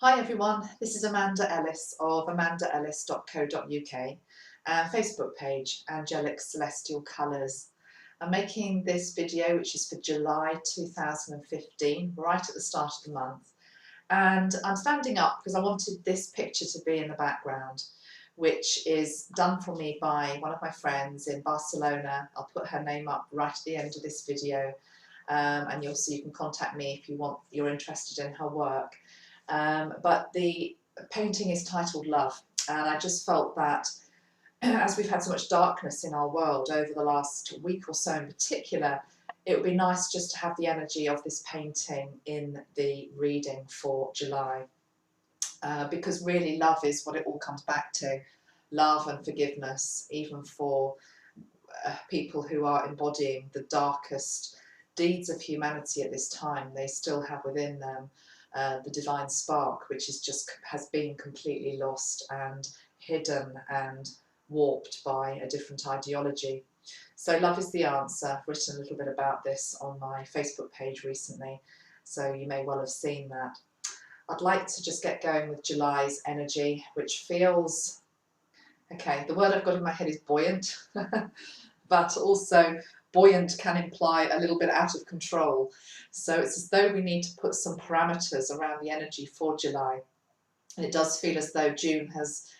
Hi everyone, this is Amanda Ellis of amandaellis.co.uk, Facebook page Angelic Celestial Colours. I'm making this video which is for July 2015, right at the start of the month, and I'm standing up because I wanted this picture to be in the background, which is done for me by one of my friends in Barcelona. I'll put her name up right at the end of this video, and you can contact me if you're interested in her work. But the painting is titled Love, and I just felt that as we've had so much darkness in our world over the last week or so in particular, it would be nice just to have the energy of this painting in the reading for July, because really love is what it all comes back to. Love and forgiveness, even for people who are embodying the darkest deeds of humanity at this time. They still have within them the divine spark, which has been completely lost and hidden and warped by a different ideology. So love is the answer. I've written a little bit about this on my Facebook page recently, so you may well have seen that. I'd like to just get going with July's energy, which feels, okay, the word I've got in my head is buoyant, but also buoyant can imply a little bit out of control. So it's as though we need to put some parameters around the energy for July. And it does feel as though June has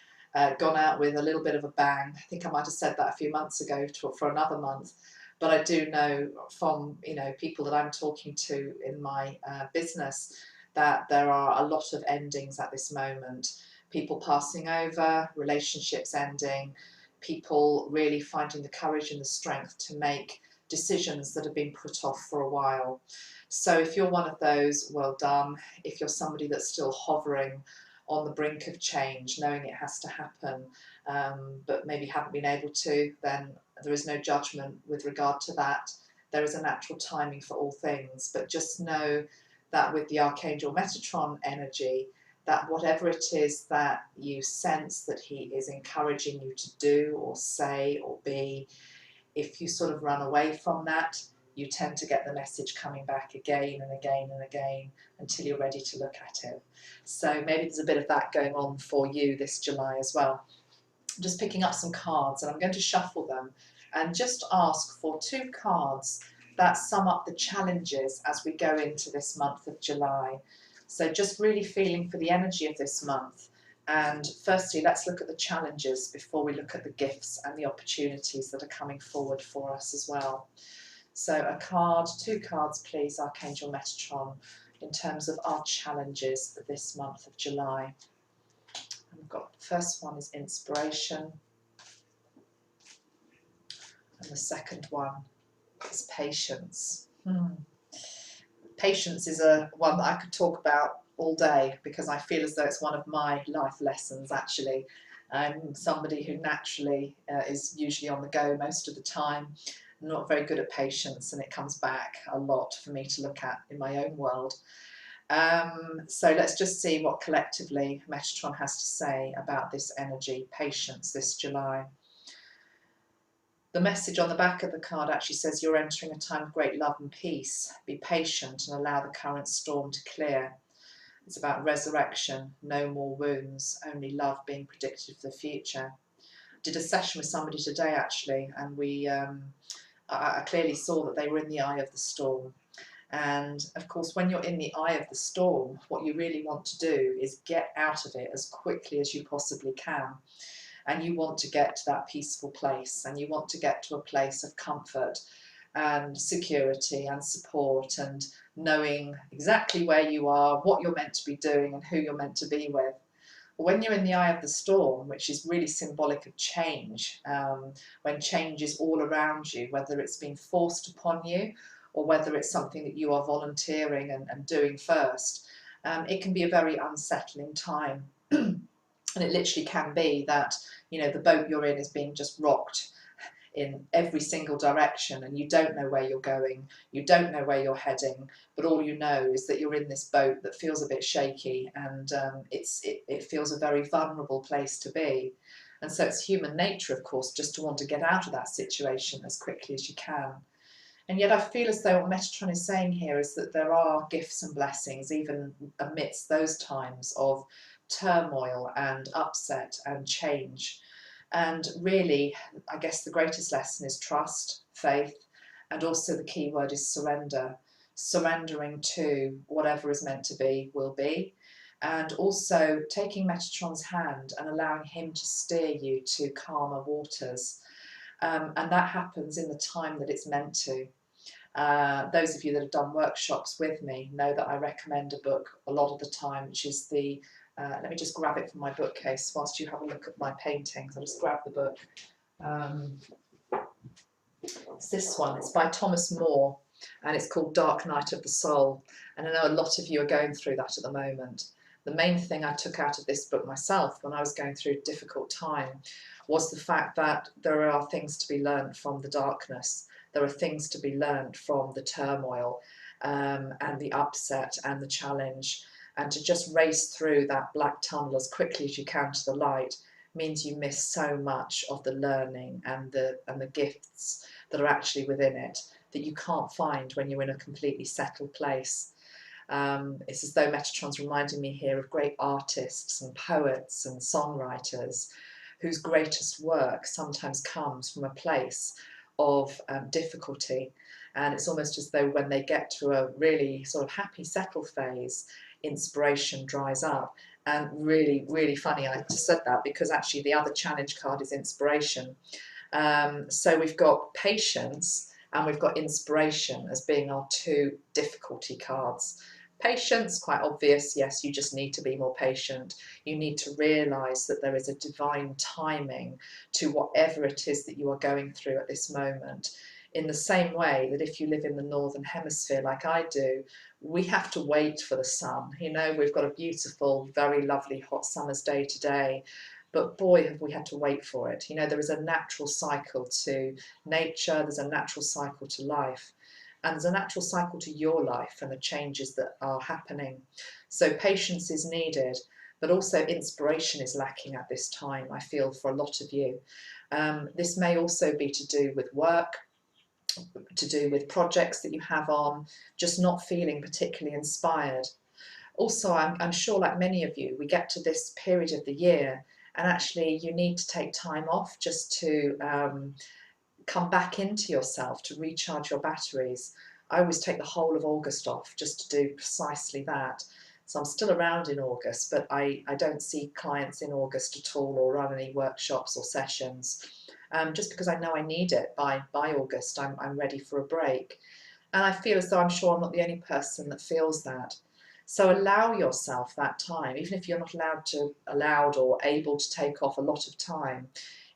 gone out with a little bit of a bang. I think I might have said that a few months ago for another month. But I do know from people that I'm talking to in my business that there are a lot of endings at this moment. People passing over, relationships ending, people really finding the courage and the strength to make decisions that have been put off for a while. So if you're one of those, well done. If you're somebody that's still hovering on the brink of change, knowing it has to happen, but maybe haven't been able to, then there is no judgment with regard to that. There is a natural timing for all things, but just know that with the Archangel Metatron energy, that whatever it is that you sense that he is encouraging you to do or say or be, if you sort of run away from that, you tend to get the message coming back again and again and again until you're ready to look at it. So maybe there's a bit of that going on for you this July as well. I'm just picking up some cards and I'm going to shuffle them and just ask for 2 cards that sum up the challenges as we go into this month of July. So just really feeling for the energy of this month. And firstly, let's look at the challenges before we look at the gifts and the opportunities that are coming forward for us as well. So a card, 2 cards please, Archangel Metatron, in terms of our challenges this month of July. And we've got the first one is inspiration, and the second one is patience. Patience is one that I could talk about all day because I feel as though it's one of my life lessons actually. I'm somebody who naturally is usually on the go most of the time, not very good at patience, and it comes back a lot for me to look at in my own world. So let's just see what collectively Metatron has to say about this energy, patience, this July. The message on the back of the card actually says you're entering a time of great love and peace. Be patient and allow the current storm to clear. It's about resurrection, no more wounds, only love being predicted for the future. I did a session with somebody today actually, and I clearly saw that they were in the eye of the storm. And of course, when you're in the eye of the storm, what you really want to do is get out of it as quickly as you possibly can. And you want to get to that peaceful place, and you want to get to a place of comfort and security and support and knowing exactly where you are, what you're meant to be doing and who you're meant to be with. But when you're in the eye of the storm, which is really symbolic of change, when change is all around you, whether it's been forced upon you or whether it's something that you are volunteering and doing first, it can be a very unsettling time. And it literally can be that, the boat you're in is being just rocked in every single direction, and you don't know where you're going, you don't know where you're heading, but all you know is that you're in this boat that feels a bit shaky, and it feels a very vulnerable place to be. And so it's human nature, of course, just to want to get out of that situation as quickly as you can. And yet I feel as though what Metatron is saying here is that there are gifts and blessings even amidst those times of turmoil and upset and change. And really, I guess the greatest lesson is trust, faith, and also the key word is surrender. Surrendering to whatever is meant to be will be. And also taking Metatron's hand and allowing him to steer you to calmer waters. And that happens in the time that it's meant to. Those of you that have done workshops with me know that I recommend a book a lot of the time, which is the, let me just grab it from my bookcase whilst you have a look at my paintings. I'll just grab the book. It's this one, it's by Thomas More, and it's called Dark Night of the Soul. And I know a lot of you are going through that at the moment. The main thing I took out of this book myself when I was going through a difficult time was the fact that there are things to be learned from the darkness. There are things to be learned from the turmoil and the upset and the challenge. And to just race through that black tunnel as quickly as you can to the light means you miss so much of the learning and the gifts that are actually within it that you can't find when you're in a completely settled place. It's as though Metatron's reminding me here of great artists and poets and songwriters whose greatest work sometimes comes from a place of difficulty. And it's almost as though when they get to a really sort of happy, settled phase, inspiration dries up. And really, really funny I just said that, because actually the other challenge card is inspiration. So we've got patience and we've got inspiration as being our two difficulty cards. Patience, quite obvious, yes, you just need to be more patient. You need to realise that there is a divine timing to whatever it is that you are going through at this moment. In the same way that if you live in the Northern Hemisphere like I do, we have to wait for the sun. You know, we've got a beautiful, very lovely hot summer's day today, but boy, have we had to wait for it. You know, there is a natural cycle to nature, there's a natural cycle to life. And there's a natural cycle to your life and the changes that are happening. So patience is needed, but also inspiration is lacking at this time, I feel, for a lot of you. This may also be to do with work, to do with projects that you have on, just not feeling particularly inspired. Also, I'm sure, like many of you, we get to this period of the year and actually you need to take time off just to come back into yourself, to recharge your batteries. I always take the whole of August off just to do precisely that. So I'm still around in August, but I don't see clients in August at all or run any workshops or sessions, just because I know I need it. By August, I'm ready for a break. And I feel as though I'm sure I'm not the only person that feels that. So allow yourself that time, even if you're not allowed or able to take off a lot of time.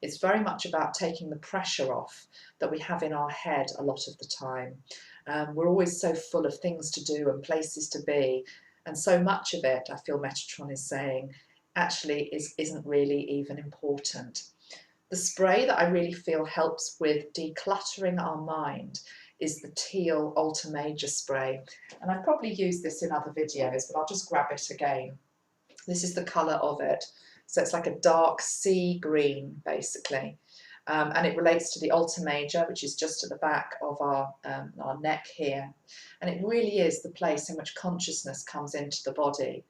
It's very much about taking the pressure off that we have in our head a lot of the time. We're always so full of things to do and places to be, and so much of it, I feel Metatron is saying, actually isn't really even important. The spray that I really feel helps with decluttering our mind is the teal Ultra Major spray. And I've probably used this in other videos, but I'll just grab it again. This is the colour of it. So it's like a dark sea green, basically. And it relates to the Ultra Major, which is just at the back of our neck here. And it really is the place in which consciousness comes into the body.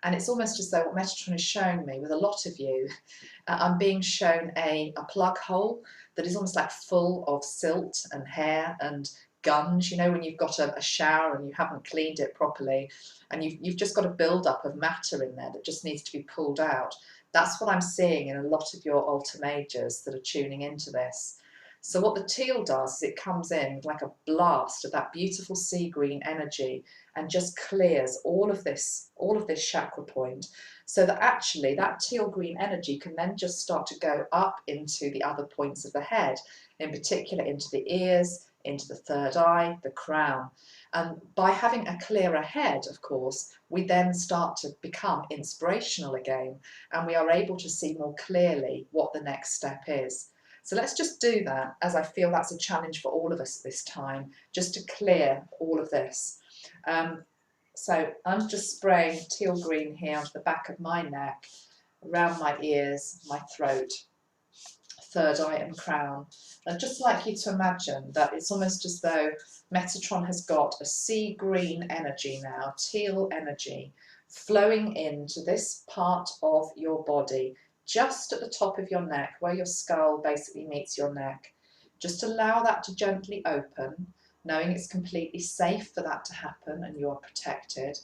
And it's almost as though what Metatron is showing me with a lot of you, I'm being shown a plug hole that is almost like full of silt and hair and gunge. You know, when you've got a shower and you haven't cleaned it properly and you've just got a build-up of matter in there that just needs to be pulled out. That's what I'm seeing in a lot of your Ultra Majors that are tuning into this. So what the teal does is it comes in like a blast of that beautiful sea green energy and just clears all of this chakra point, so that actually that teal green energy can then just start to go up into the other points of the head, in particular into the ears, into the third eye, the crown. And by having a clearer head, of course, we then start to become inspirational again, and we are able to see more clearly what the next step is. So let's just do that, as I feel that's a challenge for all of us this time, just to clear all of this. So I'm just spraying teal green here onto the back of my neck, around my ears, my throat, third eye and crown. I'd just like you to imagine that it's almost as though Metatron has got a sea green energy now, teal energy, flowing into this part of your body, just at the top of your neck, where your skull basically meets your neck. Just allow that to gently open, knowing it's completely safe for that to happen and you're protected.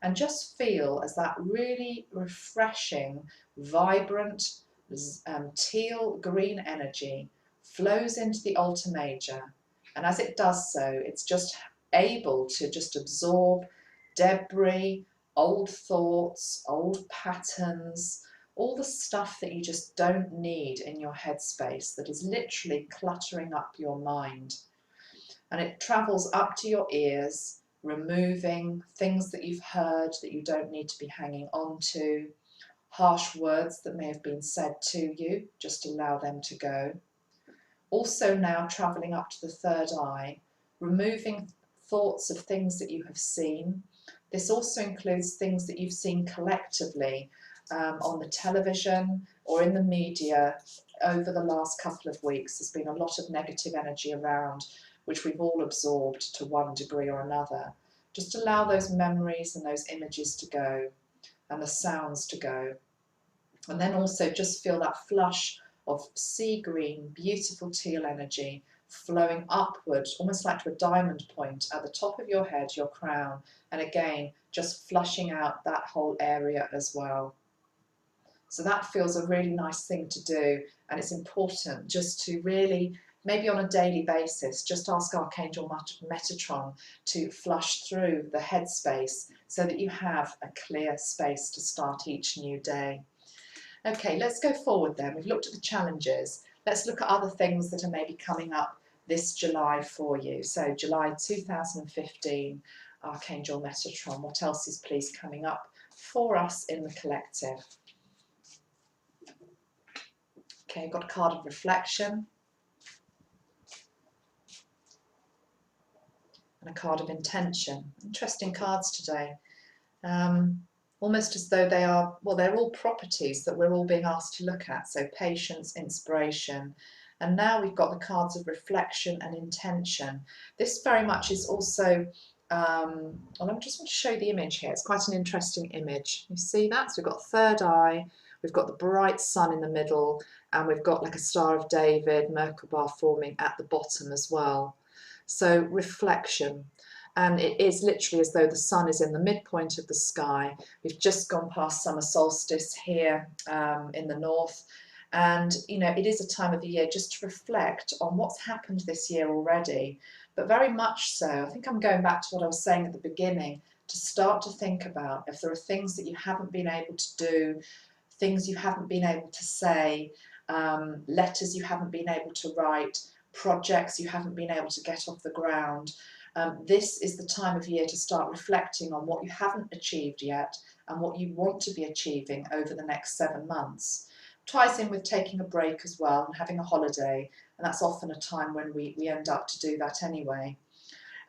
And just feel as that really refreshing, vibrant, teal green energy flows into the altar major. And as it does so, it's just able to just absorb debris, old thoughts, old patterns, all the stuff that you just don't need in your headspace that is literally cluttering up your mind. And it travels up to your ears, removing things that you've heard that you don't need to be hanging on to, harsh words that may have been said to you, just allow them to go. Also now travelling up to the third eye, removing thoughts of things that you have seen. This also includes things that you've seen collectively on the television or in the media over the last couple of weeks. There's been a lot of negative energy around, which we've all absorbed to one degree or another. Just allow those memories and those images to go and the sounds to go. And then also just feel that flush of sea green, beautiful teal energy flowing upward, almost like to a diamond point at the top of your head, your crown, and again, just flushing out that whole area as well. So that feels a really nice thing to do, and it's important just to really, maybe on a daily basis, just ask Archangel Metatron to flush through the headspace so that you have a clear space to start each new day. Okay, let's go forward then. We've looked at the challenges. Let's look at other things that are maybe coming up this July for you. So July 2015, Archangel Metatron. What else is please coming up for us in the collective? Okay, I've got a card of reflection and a card of intention. Interesting cards today. Almost as though they are, well, they're all properties that we're all being asked to look at. So patience, inspiration. And now we've got the cards of reflection and intention. This very much is also, well, I just want to show the image here. It's quite an interesting image. You see that? So we've got third eye, we've got the bright sun in the middle, and we've got like a Star of David, Merkaba forming at the bottom as well. So reflection. And it is literally as though the sun is in the midpoint of the sky. We've just gone past summer solstice here in the north. And, you know, it is a time of the year just to reflect on what's happened this year already. But very much so, I think I'm going back to what I was saying at the beginning, to start to think about if there are things that you haven't been able to do, things you haven't been able to say, letters you haven't been able to write, projects you haven't been able to get off the ground. This is the time of year to start reflecting on what you haven't achieved yet and what you want to be achieving over the next 7 months. Ties in with taking a break as well and having a holiday, and that's often a time when we end up to do that anyway.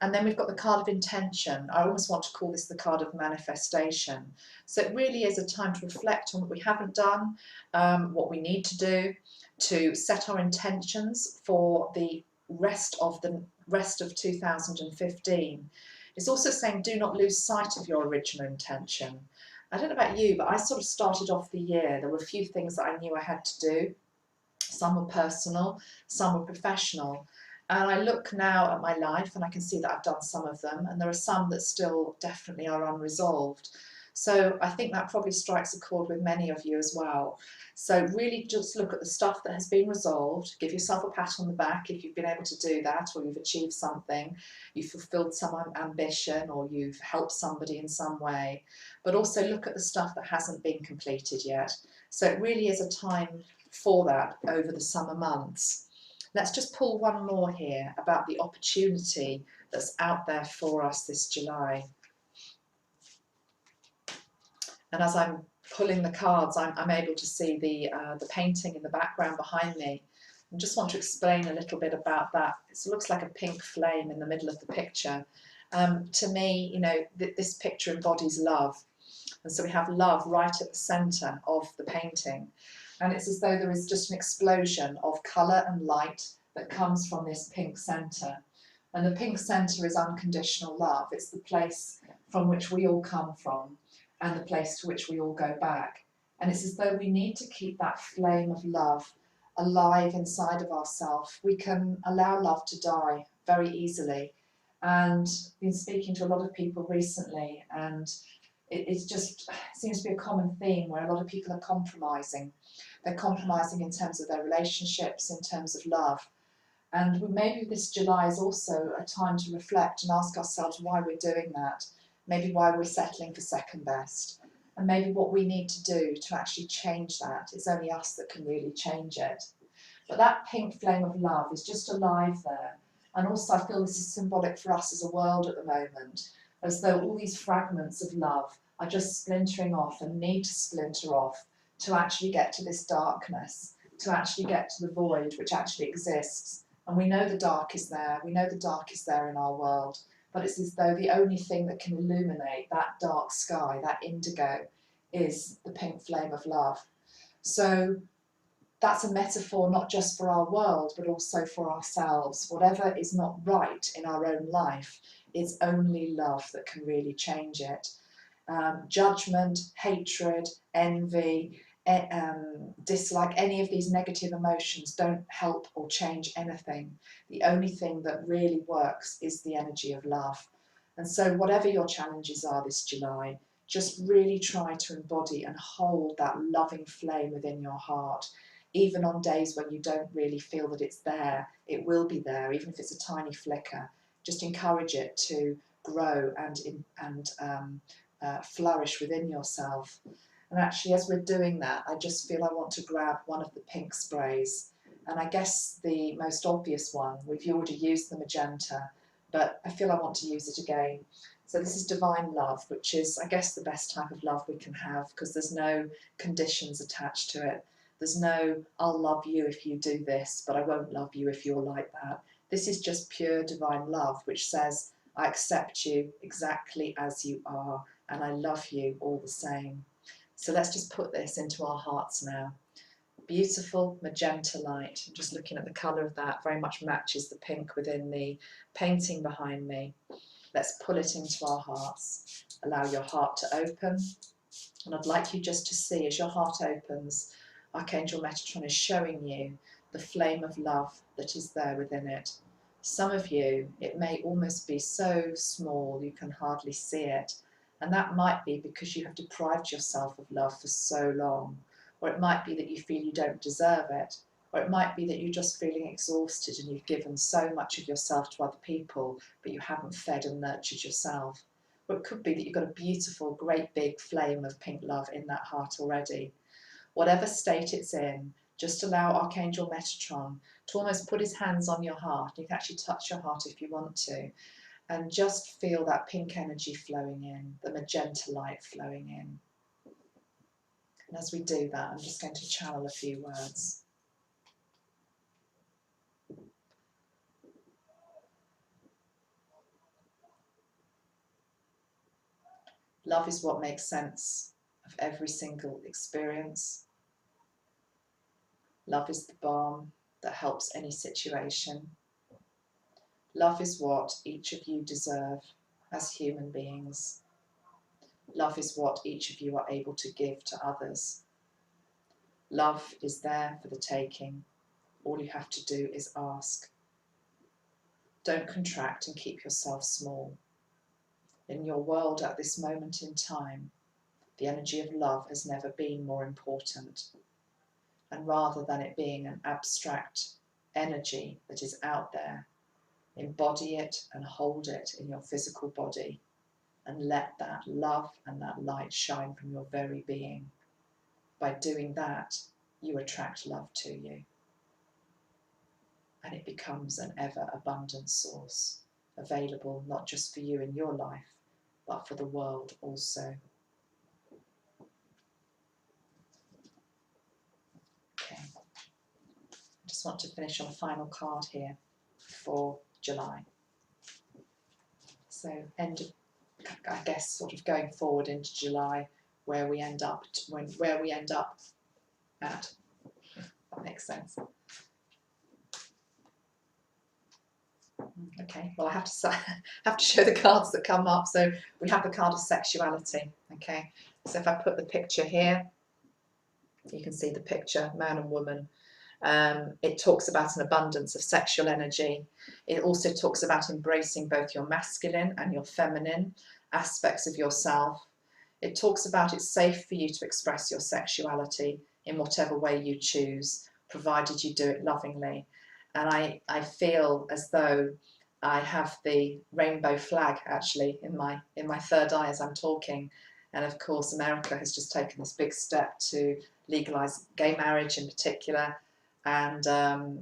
And then we've got the card of intention. I almost want to call this the card of manifestation. So it really is a time to reflect on what we haven't done, what we need to do, to set our intentions for the rest of 2015. It's also saying do not lose sight of your original intention. I don't know about you, but I sort of started off the year. There were a few things that I knew I had to do. Some were personal, some were professional. And I look now at my life and I can see that I've done some of them, and there are some that still definitely are unresolved. So I think that probably strikes a chord with many of you as well. So really just look at the stuff that has been resolved, give yourself a pat on the back if you've been able to do that, or you've achieved something, you've fulfilled some ambition, or you've helped somebody in some way. But also look at the stuff that hasn't been completed yet. So it really is a time for that over the summer months. Let's just pull one more here about the opportunity that's out there for us this July. And as I'm pulling the cards, I'm able to see the painting in the background behind me. I just want to explain a little bit about that. It looks like a pink flame in the middle of the picture. To me, you know, this picture embodies love. And so we have love right at the centre of the painting. And it's as though there is just an explosion of colour and light that comes from this pink centre. And the pink centre is unconditional love. It's the place from which we all come from and the place to which we all go back. And it's as though we need to keep that flame of love alive inside of ourselves. We can allow love to die very easily. And I've been speaking to a lot of people recently, and it just seems to be a common theme where a lot of people are compromising. They're compromising in terms of their relationships, in terms of love. And maybe this July is also a time to reflect and ask ourselves why we're doing that, maybe why we're settling for second best, and maybe what we need to do to actually change that. It's only us that can really change it. But that pink flame of love is just alive there. And also I feel this is symbolic for us as a world at the moment, as though all these fragments of love are just splintering off and need to splinter off to actually get to this darkness, to actually get to the void which actually exists. And we know the dark is there, we know the dark is there in our world, but it's as though the only thing that can illuminate that dark sky, that indigo, is the pink flame of love. So that's a metaphor not just for our world, but also for ourselves. Whatever is not right in our own life, it's only love that can really change it. Judgment, hatred, envy, dislike, any of these negative emotions don't help or change anything. The only thing that really works is the energy of love. And so whatever your challenges are this July, just really try to embody and hold that loving flame within your heart. Even on days when you don't really feel that it's there, it will be there, even if it's a tiny flicker. Just encourage it to grow and flourish within yourself. And actually, as we're doing that, I just feel I want to grab one of the pink sprays. And I guess the most obvious one, we've already used the magenta, but I feel I want to use it again. So this is Divine Love, which is, I guess, the best type of love we can have, because there's no conditions attached to it. There's no, I'll love you if you do this, but I won't love you if you're like that. This is just pure divine love, which says, I accept you exactly as you are, and I love you all the same. So let's just put this into our hearts now. Beautiful magenta light. I'm just looking at the colour of that, very much matches the pink within the painting behind me. Let's pull it into our hearts. Allow your heart to open. And I'd like you just to see, as your heart opens, Archangel Metatron is showing you the flame of love that is there within it. Some of you, it may almost be so small you can hardly see it. And that might be because you have deprived yourself of love for so long. Or it might be that you feel you don't deserve it. Or it might be that you're just feeling exhausted and you've given so much of yourself to other people, but you haven't fed and nurtured yourself. Or it could be that you've got a beautiful, great big flame of pink love in that heart already. Whatever state it's in, just allow Archangel Metatron to almost put his hands on your heart. You can actually touch your heart if you want to. And just feel that pink energy flowing in, the magenta light flowing in. And as we do that, I'm just going to channel a few words. Love is what makes sense of every single experience. Love is the balm that helps any situation. Love is what each of you deserve as human beings. Love is what each of you are able to give to others. Love is there for the taking. All you have to do is ask. Don't contract and keep yourself small. In your world at this moment in time, the energy of love has never been more important. And rather than it being an abstract energy that is out there, embody it and hold it in your physical body and let that love and that light shine from your very being. By doing that, you attract love to you. And it becomes an ever abundant source, available not just for you in your life, but for the world also. Okay. I just want to finish on a final card here for July. So end of, I guess, sort of going forward into July, where we end up at That makes sense. Okay, well I have to have to show the cards that come up. So we have the card of sexuality. Okay, so if I put the picture here, you can see the picture, man and woman. It talks about an abundance of sexual energy. It also talks about embracing both your masculine and your feminine aspects of yourself. It talks about it's safe for you to express your sexuality in whatever way you choose, provided you do it lovingly. And I feel as though I have the rainbow flag actually in my third eye as I'm talking. And of course, America has just taken this big step to legalise gay marriage in particular. And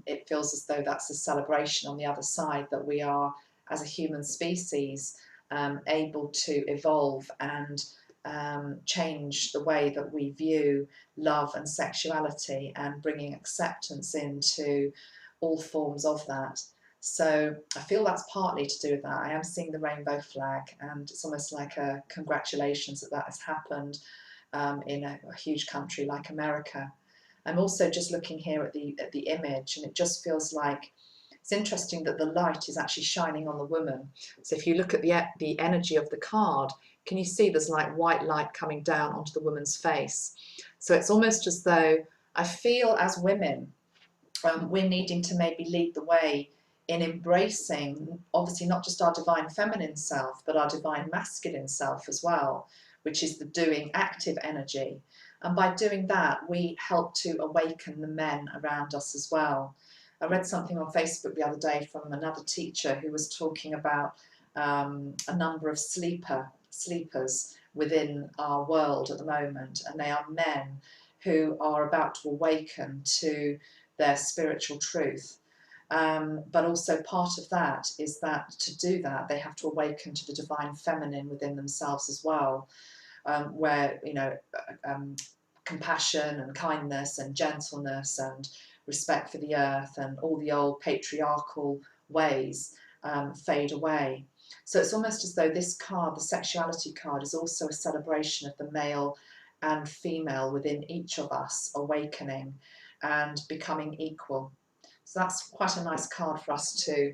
it feels as though that's a celebration on the other side, that we are, as a human species, able to evolve and change the way that we view love and sexuality, and bringing acceptance into all forms of that. So I feel that's partly to do with that. I am seeing the rainbow flag, and it's almost like a congratulations that has happened in a huge country like America. I'm also just looking here at the image, and it just feels like it's interesting that the light is actually shining on the woman. So if you look at the energy of the card, can you see there's like white light coming down onto the woman's face? So it's almost as though I feel as women, we're needing to maybe lead the way in embracing, obviously not just our divine feminine self, but our divine masculine self as well, which is the doing, active energy. And by doing that, we help to awaken the men around us as well. I read something on Facebook the other day from another teacher who was talking about a number of sleepers within our world at the moment, and they are men who are about to awaken to their spiritual truth. But also part of that is that to do that, they have to awaken to the divine feminine within themselves as well, where, you know, compassion and kindness and gentleness and respect for the earth and all the old patriarchal ways fade away. So it's almost as though this card, the sexuality card, is also a celebration of the male and female within each of us awakening and becoming equal. So that's quite a nice card for us to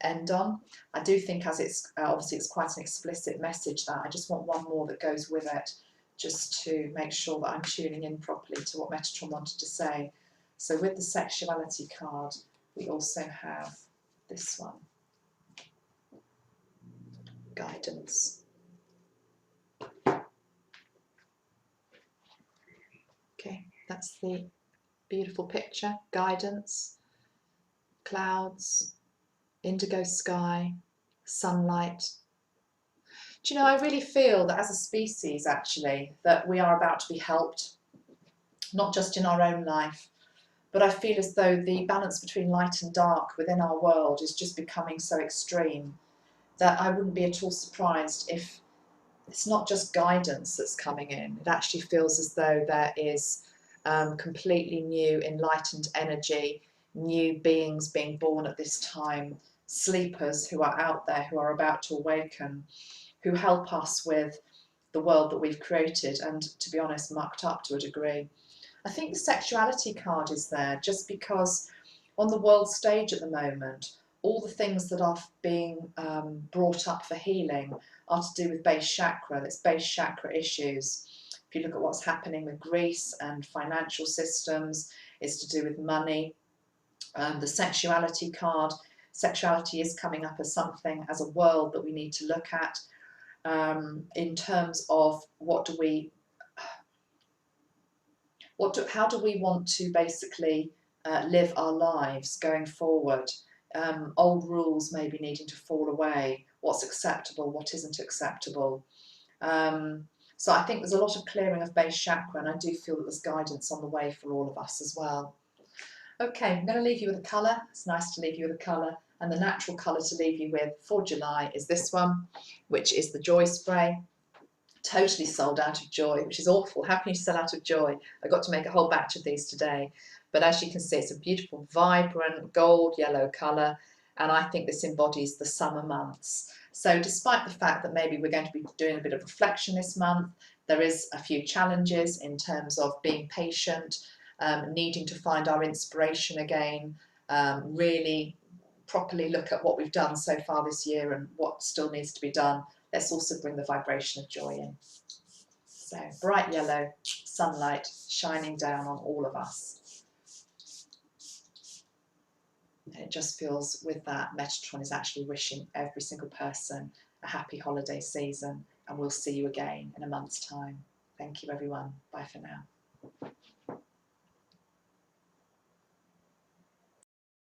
end on. I do think, as it's obviously it's quite an explicit message, that I just want one more that goes with it, just to make sure that I'm tuning in properly to what Metatron wanted to say. So with the sexuality card, we also have this one, guidance. Okay, that's the beautiful picture, guidance, clouds, indigo sky, sunlight. Do you know, I really feel that as a species, actually, that we are about to be helped, not just in our own life, but I feel as though the balance between light and dark within our world is just becoming so extreme that I wouldn't be at all surprised if it's not just guidance that's coming in. It actually feels as though there is completely new enlightened energy, new beings being born at this time, sleepers who are out there, who are about to awaken, who help us with the world that we've created and, to be honest, mucked up to a degree. I think the sexuality card is there just because on the world stage at the moment, all the things that are being brought up for healing are to do with base chakra. That's base chakra issues. If you look at what's happening with Greece and financial systems, it's to do with money. The sexuality card, sexuality is coming up as something, as a world that we need to look at in terms of how do we want to basically live our lives going forward. Old rules maybe needing to fall away, what's acceptable, what isn't acceptable. So I think there's a lot of clearing of base chakra, and I do feel that there's guidance on the way for all of us as well. Okay, I'm going to leave you with a colour. It's nice to leave you with a colour, and the natural colour to leave you with for July is this one, which is the Joy Spray. Totally sold out of joy, which is awful. How can you sell out of joy? I got to make a whole batch of these today. But as you can see, it's a beautiful, vibrant, gold yellow colour. And I think this embodies the summer months. So despite the fact that maybe we're going to be doing a bit of reflection this month, there is a few challenges in terms of being patient, needing to find our inspiration again, really properly look at what we've done so far this year and what still needs to be done. Let's also bring the vibration of joy in. So bright yellow, sunlight shining down on all of us. And it just feels with that, Metatron is actually wishing every single person a happy holiday season, and we'll see you again in a month's time. Thank you everyone. Bye for now.